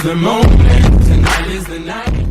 the moment, tonight is the night.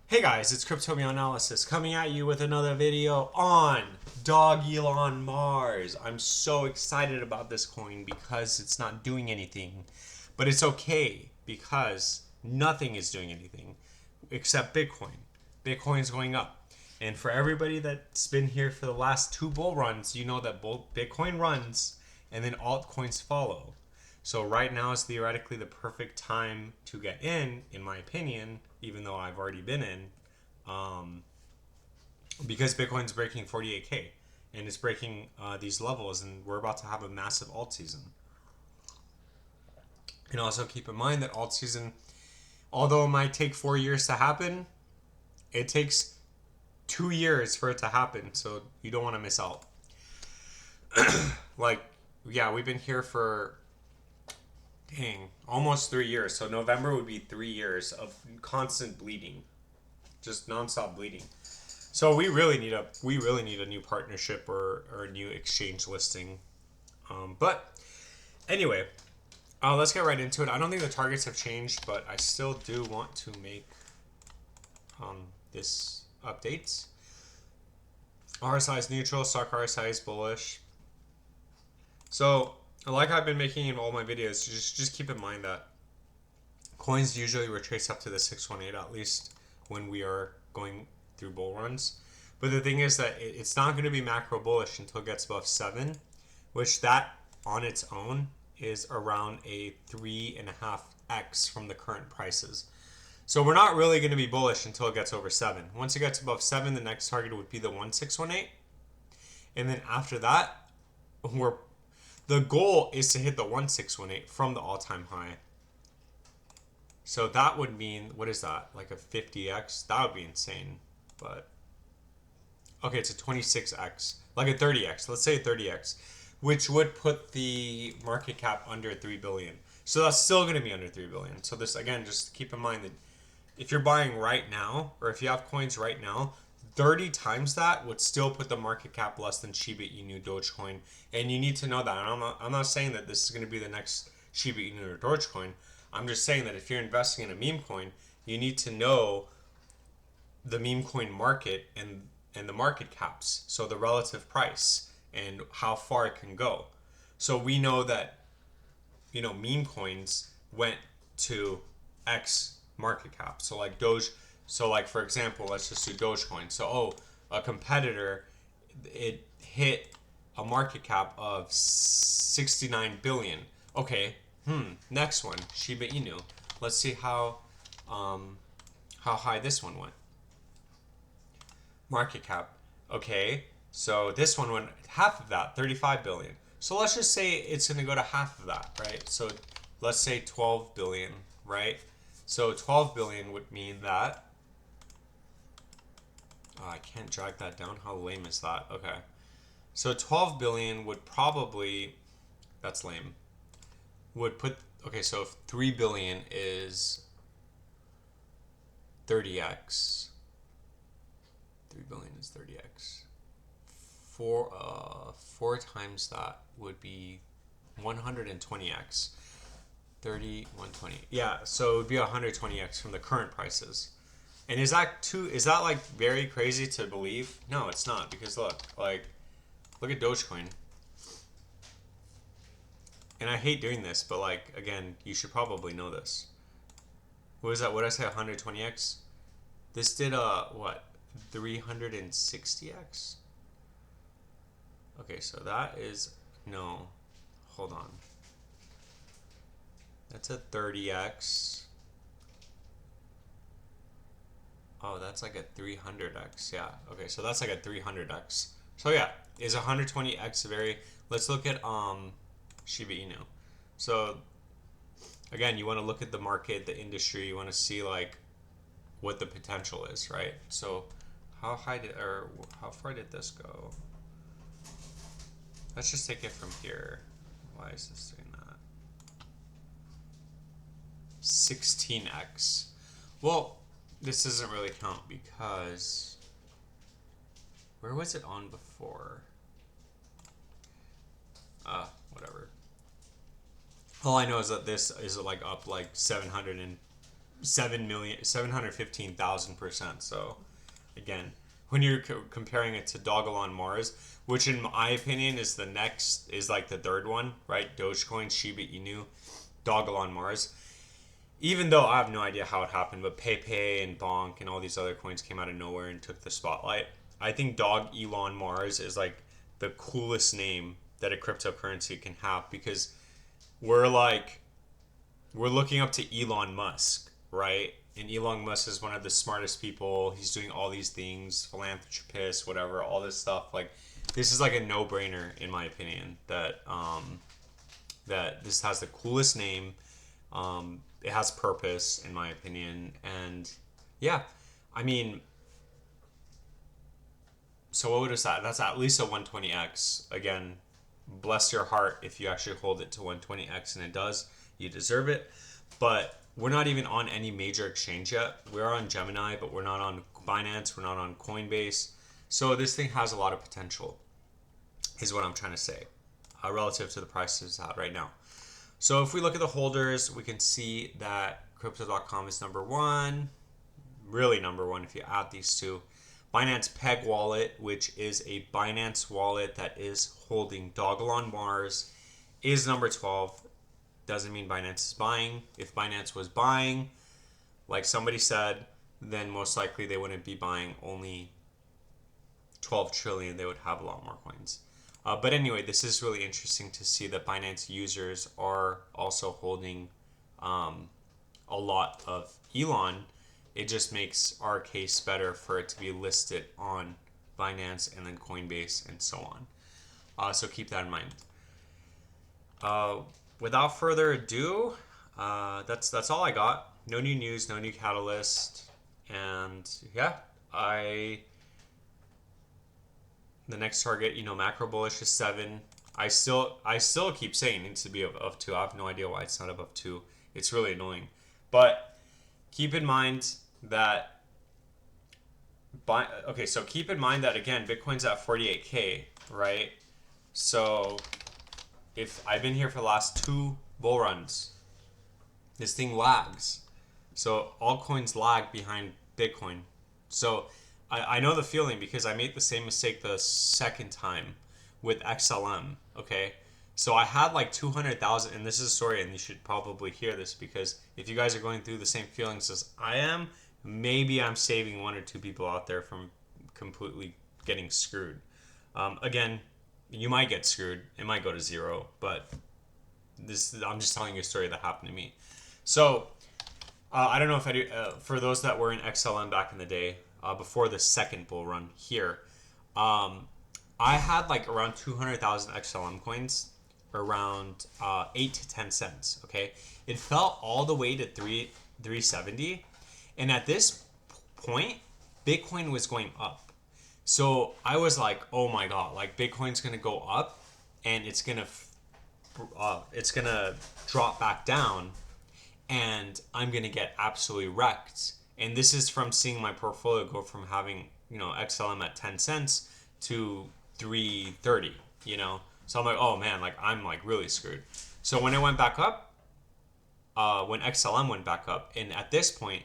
Hey guys, it's Cryptoanalysis coming at you with another video on Dogelon Mars. I'm so excited about this coin because it's not doing anything. But it's okay because nothing is doing anything except Bitcoin. Bitcoin's going up. And for everybody that's been here for the last two bull runs, you know that Bitcoin runs and then altcoins follow. So right now is theoretically the perfect time to get in my opinion, even though I've already been in, because Bitcoin's breaking 48K and it's breaking these levels, and we're about to have a massive alt season. And also keep in mind that alt season, although it might take 4 years to happen, it takes 2 years for it to happen, so you don't want to miss out. Like, yeah, we've been here for almost 3 years. So November would be 3 years of constant bleeding, just nonstop bleeding. So we really need a new partnership or a new exchange listing. But anyway, let's get right into it. I don't think the targets have changed, but I still do want to make this updates. RSI is neutral, stock RSI is bullish. So, like I've been making in all my videos, just keep in mind that coins usually retrace up to the 618 at least when we are going through bull runs. But the thing is that it's not going to be macro bullish until it gets above 7, which that on its own is around a 3.5x from the current prices. So we're not really going to be bullish until it gets over 7. Once it gets above 7, the next target would be the 1618. And then after that, the goal is to hit the 1618 from the all-time high. So that would mean, what is that? Like a 50x? That would be insane. But okay, it's a 26x, like a 30x. Let's say a 30x, which would put the market cap under 3 billion. So that's still going to be under 3 billion. So this, again, just keep in mind that if you're buying right now, or if you have coins right now, 30 times that would still put the market cap less than Shiba Inu Dogecoin. And you need to know that. And I'm not saying that this is going to be the next Shiba Inu or Dogecoin. I'm just saying that if you're investing in a meme coin, you need to know the meme coin market and the market caps. So the relative price and how far it can go. So we know that, meme coins went to X market cap. So like for example, let's just do Dogecoin. So a competitor, it hit a market cap of 69 billion. Okay, next one, Shiba Inu. Let's see how high this one went. Market cap. Okay, so this one went half of that, 35 billion. So let's just say it's going to go to half of that, right? So let's say 12 billion, right? So 12 billion would mean that, I can't drag that down. How lame is that? Okay. So 12 billion would probably, that's lame, would put, okay, so if 3 billion is 30x, 3 billion is 30x. Four times that would be 120x. 30, 120. Yeah, so it would be 120x from the current prices. And is that like very crazy to believe? No, it's not, because look at Dogecoin. And I hate doing this, but like, again, you should probably know this. What is that? What did I say? 120x? This did what? 360x? Okay, so that is, no, hold on. That's a 30x. Oh, that's like a 300x. Yeah. Okay, so that's like a 300x. So yeah, is 120x very? Let's look at Shiba Inu. So again, you want to look at the market, the industry. You want to see like what the potential is, right? So how far did this go? Let's just take it from here. Why is this doing that? 16x. Well, this doesn't really count because where was it on before? Whatever. All I know is that this is like up like 715,000%. So again, when you're comparing it to Dogelon Mars, which in my opinion is like the third one, right? Dogecoin, Shiba Inu, Dogelon Mars. Even though I have no idea how it happened, but Pepe and Bonk and all these other coins came out of nowhere and took the spotlight. I think Dogelon Mars is like the coolest name that a cryptocurrency can have, because we're looking up to Elon Musk, right? And Elon Musk is one of the smartest people. He's doing all these things, philanthropist, whatever, all this stuff. Like, this is like a no-brainer in my opinion that that this has the coolest name. It has purpose in my opinion, and yeah, I mean, so what is that? That's at least a 120x. Again, bless your heart if you actually hold it to 120x, and it does. You deserve it. But we're not even on any major exchange yet. We're on Gemini, but we're not on Binance. We're not on Coinbase. So this thing has a lot of potential, is what I'm trying to say, relative to the prices out right now. So if we look at the holders, we can see that Crypto.com is number one, really number one if you add these two. Binance Peg Wallet, which is a Binance wallet that is holding Dogelon Mars, is number 12. Doesn't mean Binance is buying. If Binance was buying, like somebody said, then most likely they wouldn't be buying only 12 trillion. They would have a lot more coins. But anyway, this is really interesting to see that Binance users are also holding a lot of ELON. It just makes our case better for it to be listed on Binance and then Coinbase and so on. So keep that in mind. Without further ado, that's all I got. No new news, no new catalyst, and yeah, the next target, macro bullish is 7. I still keep saying it needs to be above 2. I have no idea why it's not above 2. It's really annoying. But keep in mind that keep in mind that again, Bitcoin's at 48K, right? So if I've been here for the last 2 bull runs, this thing lags. So altcoins lag behind Bitcoin. So I know the feeling, because I made the same mistake the second time with XLM, okay? So I had like 200,000, and this is a story, and you should probably hear this, because if you guys are going through the same feelings as I am, maybe I'm saving 1 or 2 people out there from completely getting screwed. Again, you might get screwed. It might go to 0, but I'm just telling you a story that happened to me. So I don't know if for those that were in XLM back in the day, before the second bull run here, I had like around 200,000 XLM coins, around 8 to 10 cents. Okay, it fell all the way to 370, and at this point, Bitcoin was going up. So I was like, oh my god, like Bitcoin's gonna go up, and it's gonna drop back down, and I'm gonna get absolutely wrecked. And this is from seeing my portfolio go from having, XLM at 10 cents to 330, So I'm like, oh man, like I'm like really screwed. So when it went back up, when XLM went back up, and at this point,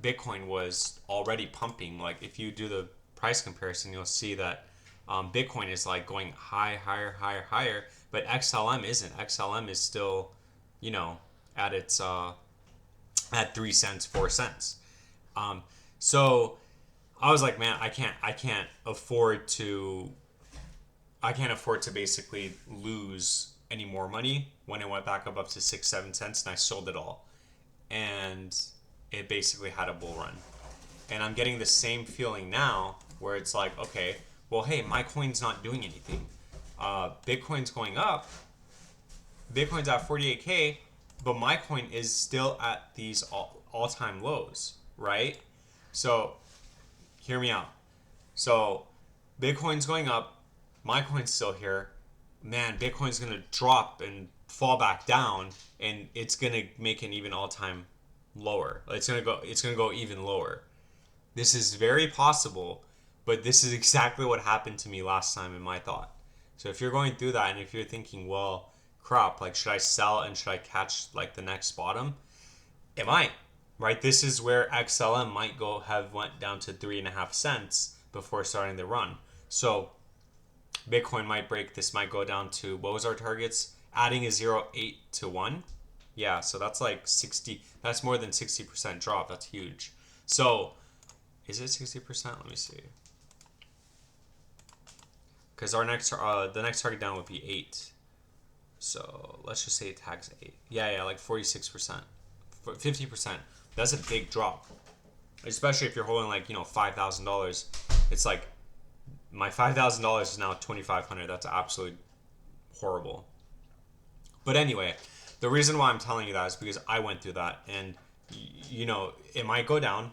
Bitcoin was already pumping. Like if you do the price comparison, you'll see that Bitcoin is like going higher, but XLM isn't. XLM is still, at its at 3 cents, 4 cents. So I was like, man, I can't afford to basically lose any more money when it went back up to 6, 7 cents, and I sold it all. And it basically had a bull run. And I'm getting the same feeling now where it's like, okay, well, hey, my coin's not doing anything. Bitcoin's going up. Bitcoin's at 48K, but my coin is still at these all-time lows, right? So hear me out. So Bitcoin's going up, my coin's still here. Man, Bitcoin's gonna drop and fall back down, and it's gonna make an even all-time lower. It's gonna go even lower. This is very possible, but this is exactly what happened to me last time in my thought. So if you're going through that, and if you're thinking, well, crap, like should I sell and should I catch like the next bottom? It might, right? This is where XLM might went down to 3.5 cents before starting the run. So Bitcoin might break. This might go down to, what was our targets? Adding a 0.8 to 1. Yeah, so that's like 60. That's more than 60% drop. That's huge. So is it 60%? Let me see. Because our next the next target down would be 8. So let's just say it tags 8. Yeah, like 46%, 50%. That's a big drop, especially if you're holding like $5,000. It's like my $5,000 is now $2,500. That's absolutely horrible. But anyway, the reason why I'm telling you that is because I went through that, and it might go down,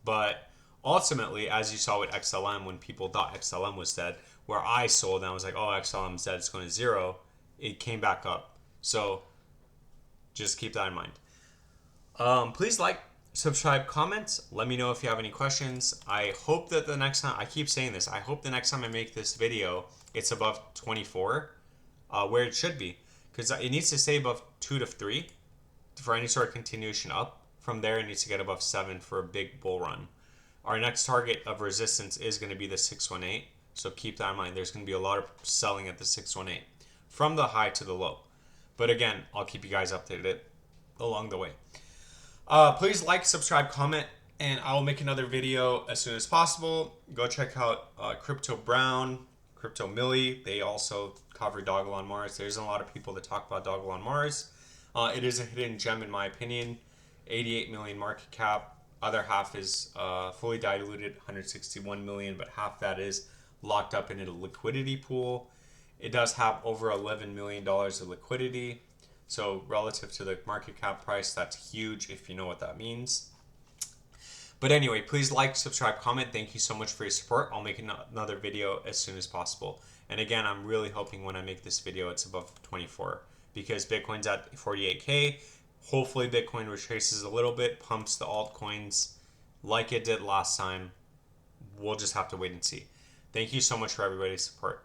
but ultimately, as you saw with XLM, when people thought XLM was dead, where I sold and I was like, oh, XLM's dead, it's going to zero, it came back up. So just keep that in mind. Please like, subscribe, comment. Let me know if you have any questions. I hope that the next time, I keep saying this, I hope the next time I make this video, it's above 24, where it should be. Because it needs to stay above 2 to 3 for any sort of continuation up. From there, it needs to get above 7 for a big bull run. Our next target of resistance is going to be the 618. So keep that in mind. There's going to be a lot of selling at the 618 from the high to the low. But again, I'll keep you guys updated along the way. Please like, subscribe, comment, and I will make another video as soon as possible. Go check out Crypto Brown, Crypto Millie. They also cover Dogelon Mars. There's a lot of people that talk about Dogelon Mars. It is a hidden gem in my opinion. 88 million market cap. Other half is fully diluted, 161 million, but half that is locked up in a liquidity pool. It does have over $11 million of liquidity. So relative to the market cap price, that's huge if you know what that means. But anyway, please like, subscribe, comment. Thank you so much for your support. I'll make another video as soon as possible. And again, I'm really hoping when I make this video, it's above 24 because Bitcoin's at 48K. Hopefully Bitcoin retraces a little bit, pumps the altcoins like it did last time. We'll just have to wait and see. Thank you so much for everybody's support.